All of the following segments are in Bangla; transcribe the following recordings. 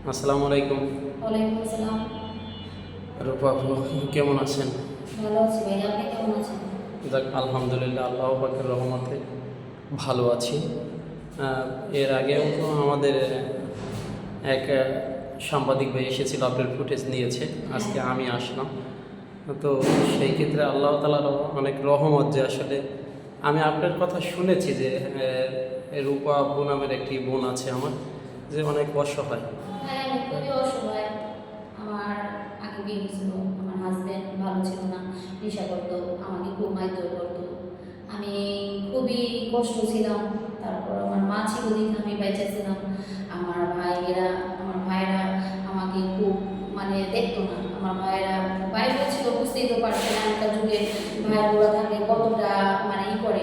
আসসালামু আলাইকুম। ওয়ালাইকুম আসসালাম। রূপা আপু কেমন আছেন? ভালো আছি ভাই, আপনি কেমন আছেন? যাক আলহামদুলিল্লাহ, আল্লাহ পাকের রহমতে ভালো আছি। এর আগেও তো আমাদের এক সাংবাদিক ভাই এসেছিল, আপনার ফুটেজ নিয়েছে। আজকে হ্যাঁ। আমি আসলাম। তো সেই ক্ষেত্রে আল্লাহ তাআলার অনেক রহমত যে আসলে আমি আপনার কথা শুনেছি যে রূপা আপু নামের একটি বোন আছে আমার, যে অনেক অসহায়। হ্যাঁ, আমি খুবই অসহায়। আমার আগে বিয়ে হয়েছিল, আমার হাজবেন্ড ভালো ছিল না, নেশা করতো, আমাকে খুব মারধর করতো। আমি খুবই কষ্ট ছিলাম। তারপর আমার মা ছিল দেখে আমি বেঁচে ছিলাম। আমার ভাইয়েরা আমাকে খুব দেখতো না। আমার ভাইয়েরা বাইরে ছিল, বুঝতেই তো পারছেন এখনকার যুগে ভাইগুলো থাকলে কতটা করে।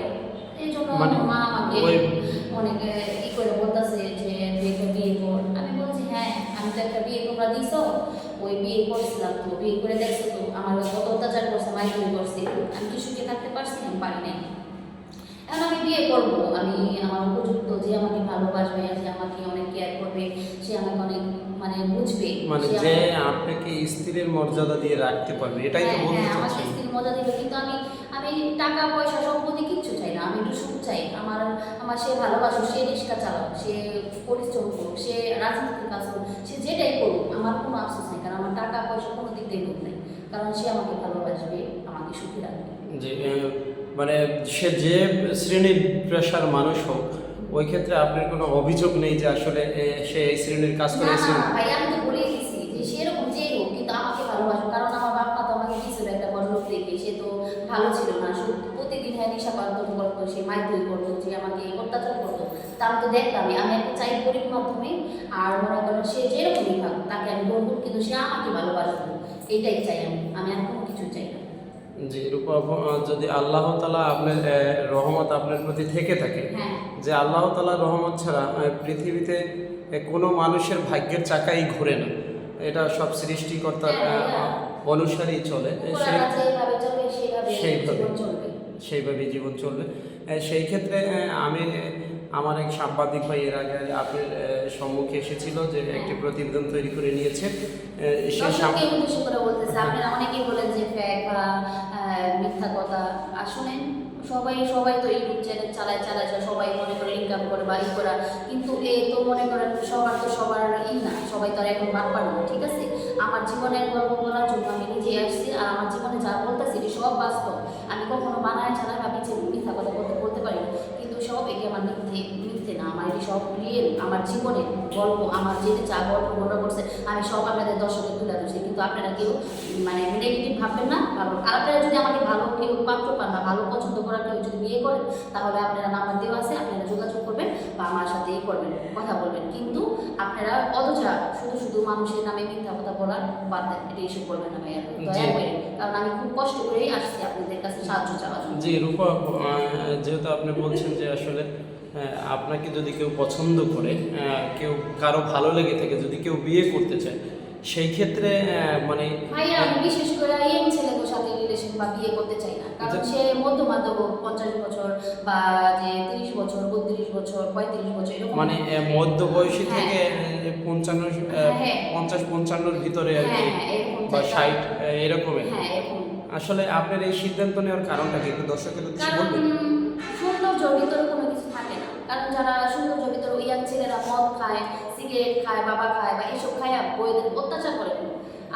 এই জন্য মানে আমার মা আমাকে ওই অনেক করে বলতেছে যে তুই একটা বিয়ে কর। আমি বলছি হ্যাঁ, আমি তো একটা বিয়ে তোমরা দিছো, ওই বিয়ে করছিলাম, তো বিয়ে করে দেখছো তো আমার কত অত্যাচার করছে, মাইধুরী করছে, আমি কি সুখে থাকতে পারছি? আমি পারি নাই। এখন আমি বিয়ে করবো, আমি আমার উপযুক্ত যে আমাকে ভালোবাসবে, যে আমাকে অনেক কেয়ার করবে, সে আমাকে অনেক বুঝবে, মানে সে যে আমাকে আপনাকে স্ত্রীর মর্যাদা দিয়ে রাখতে পারবে, এটাই তো হ্যাঁ বলতে হ্যাঁ আমাকে চাচ্ছেন। স্ত্রীর মজা দিবে, কিন্তু আমি আমি টাকা পয়সা সম্পত্তি কিচ্ছু চাই না। আমি একটু সুখ চাই। আমার আমার সে ভালোবাসুক, সে রিক্সা চালাক, সে পরিশ্রম করুক, সে রাজনীতির কাজ করুক, সে যেটাই করুক, আমার কোনো আফসোস নেই। কারণ আমার টাকা পয়সা কোনো দিক দিয়ে লোভ নেই। কারণ সে আমাকে ভালোবাসবে, আমাকে সুখী রাখবে। যে মানে সে যে শ্রেণীর পেশার মানুষ হোক, ওই ক্ষেত্রে আপনার কোনো অভিযোগ নেই যে আসলে সে এই শ্রেণীর কাজ করে না এই না শ্রেণীর। ভাই, আমি তো বলেই দিছি যে সেরকম যেই হোক, কিন্তু আমাকে ভালোবাসবে। কারণ আমার বাপ মা তো আমাকে দিয়েছিল একটা বড় লোক দেখে, সে তো ভালো ছিল না, শুধু প্রতিদিন হ্যাঁ নেশা পান করতো, সে মারধর করতো, যে আমাকে অত্যাচার করতো। তা আমি তো দেখলামই। আমি একটা চাই গরিব মাধ্যমে, আর মনে করেন সে যেরকমই থাক তাকে আমি বলবো, কিন্তু সে আমাকে ভালোবাসবো, এটাই চাই। আমি আর কোনো কিছু চাই না। যে রূপা আপু, যদি আল্লাহ তাআলা আপনার রহমত আপনার প্রতি থেকে থাকে, হ্যাঁ যে আল্লাহ তাআলার রহমত ছাড়া পৃথিবীতে কোনো মানুষের ভাগ্যের চাকাই ঘোরে না। এটা সব সৃষ্টিকর্তার হ্যাঁ ভাইয়া, অনুসারেই চলে। উপরওয়ালা যেভাবে চলবে সেভাবে সেইভাবে জীবন চলবে। সেইভাবেই জীবন চলবে। সেই ক্ষেত্রে আমি আমার এক সাংবাদিক ভাই এর আগে আপনার সম্মুখে এসেছিল, যে একটি প্রতিবেদন তৈরি করে নিয়েছে। সেই দর্শককে উদ্দেশ্য করে বলতেছে, আপনারা অনেকেই বলেন যে ফ্যাক বা মিথ্যা কথা। আসলে সবাই সবাই তো ইউটিউব চ্যানেল চালায়, সবাই মনে করে ইনকাম করে বা করা, কিন্তু এ তো মনে করেন সবার তো সবার না, সবাই তো আর এখন বাটপার না, ঠিক আছে? আমার জীবনের গল্প বলার জন্য আমি নিজে আসছি, আর আমার জীবনে যা বলতেছি এটি সব বাস্তব। আমি কখনো বানায় চালায় ভাবি যে মিথ্যা কথা বলতে পারি না, কিন্তু সব এটি আমার মিথ্যে না, আমার এটি সব রিয়েল, আমার জীবনের গল্প, আমার যেটা যা গল্প মনে করছে আমি সব আপনাদের দর্শকের তুলে ধরছি। কিন্তু আপনারা কেউ নেগেটিভ ভাববেন না। ভালো, আর আপনারা যদি আমাকে ভালো কেউ পাত্র পান বা ভালো পছন্দ করার কেউ যদি বিয়ে করেন, তাহলে আপনারা নাম্বার দেওয়া আছে, আপনারা যোগাযোগ করবেন বা আমার সাথে করবেন, কথা বলবেন। কিন্তু আপনারা অযথা শুধু মানুষের নামে মিথ্যা কথা বলার বাদ দেন, এটা ইস্যু করবেন না ভাইয়া, দয়া করে। কারণ আমি খুব কষ্ট করেই আসছি আপনাদের কাছে সাহায্য চাওয়ার জন্য। জি রূপা আপু, যেহেতু আপনি বলছেন যে আসলে আপনাকে যদি কেউ পছন্দ করে, কেউ কারো ভালো লেগে থাকে, যদি কেউ বিয়ে করতে চায়, সেই ক্ষেত্রে মানে ভাইয়া, আমি বিশেষ করে ইয়ং ছেলেদের সাথে রিলেশন বা বিয়ে করতে চাই না। কারণ সে মধ্যমাত্র 50 বছর বা যে 30 বছর, 32 বছর, 35 বছর এরকম। মানে মধ্য বয়সী হ্যাঁ থেকে 55, হ্যাঁ 50-55-র ভিতরে আর কি, হ্যাঁ হ্যাঁ এরকম বা চাই। 60 এরকমের। হ্যাঁ এরকম। আসলে আপনার এই সিদ্ধান্ত নেওয়ার কারণটা কি একটু দর্শকের উদ্দেশ্যে কারণ বলবেন? সৌন্দর্যের ভিতরে কোনো কিছু থাকে না। কারণ যারা সৌন্দর্যের ভিতরে ইয়াং ছেলেরা মদ খায়, সিগারেট খায়, বাবা খায় বা এসব খায় বইদের অত্যাচার করে।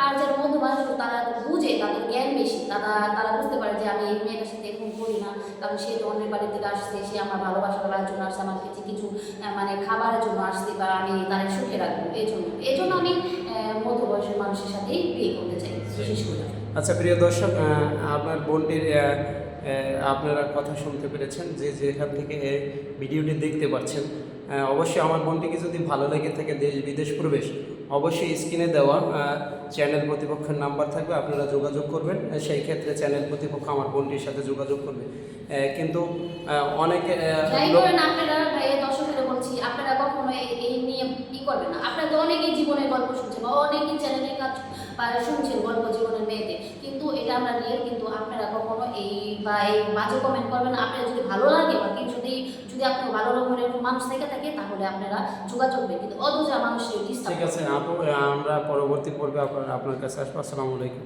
আর যারা মধ্যবয়স্ক তারা বুঝে, তাদের জ্ঞান বেশি, তারা বুঝতে পারে যে আমি এই মেয়েটার সাথে এখন করি না, কারণ সে তো অন্যের বাড়ি থেকে আসছে, সে আমার ভালোবাসা করার জন্য আসছে, আমার কাছে কিছু খাবারের জন্য আসছে, বা আমি তাদের সুখে রাখবো। এই জন্য আমি মধ্যবয়সের মানুষের সাথেই বিয়ে করতে চাই বিশেষ করে। আচ্ছা প্রিয় দর্শক, আপনার বোনটির আপনারা কথা শুনতে পেরেছেন, যে যেখান থেকে ভিডিওটি দেখতে পাচ্ছেন। অবশ্যই আমার বোনটিকে যদি ভালো লেগে থাকে, দেশ বিদেশ প্রবেশ, অবশ্যই স্ক্রিনে দেওয়া চ্যানেল প্রতিপক্ষের নাম্বার থাকবে, আপনারা যোগাযোগ করবেন। সেই ক্ষেত্রে চ্যানেল প্রতিপক্ষ আমার বোনটির সাথে যোগাযোগ করবে। কিন্তু অনেক যাই লোক করেন আপনারা, ভাই দর্শকেরা বলছি, আপনারা কখনো এই নিয়ে করবেন না। আপনারা তো অনেকেই জীবনের গল্প শুনছেন বা অনেকেই চ্যানেলের কাজ বা শুনছেন গল্প জীবনের মেয়েদের, কিন্তু এটা আমরা নিয়ে, কিন্তু আপনারা কখনো এই বাজে কমেন্ট করবেন না। আপনার যদি ভালো লাগে বা যদি আপনি ভালো রকমের মানুষ থেকে থাকে, তাহলে আপনারা যোগাযোগ করবেন, কিন্তু অযথা মানুষের মিথ্যা ঠিক আছে আপু, আমরা পরবর্তী পর্বে আপনার কাছে আসবো। আসসালামু আলাইকুম।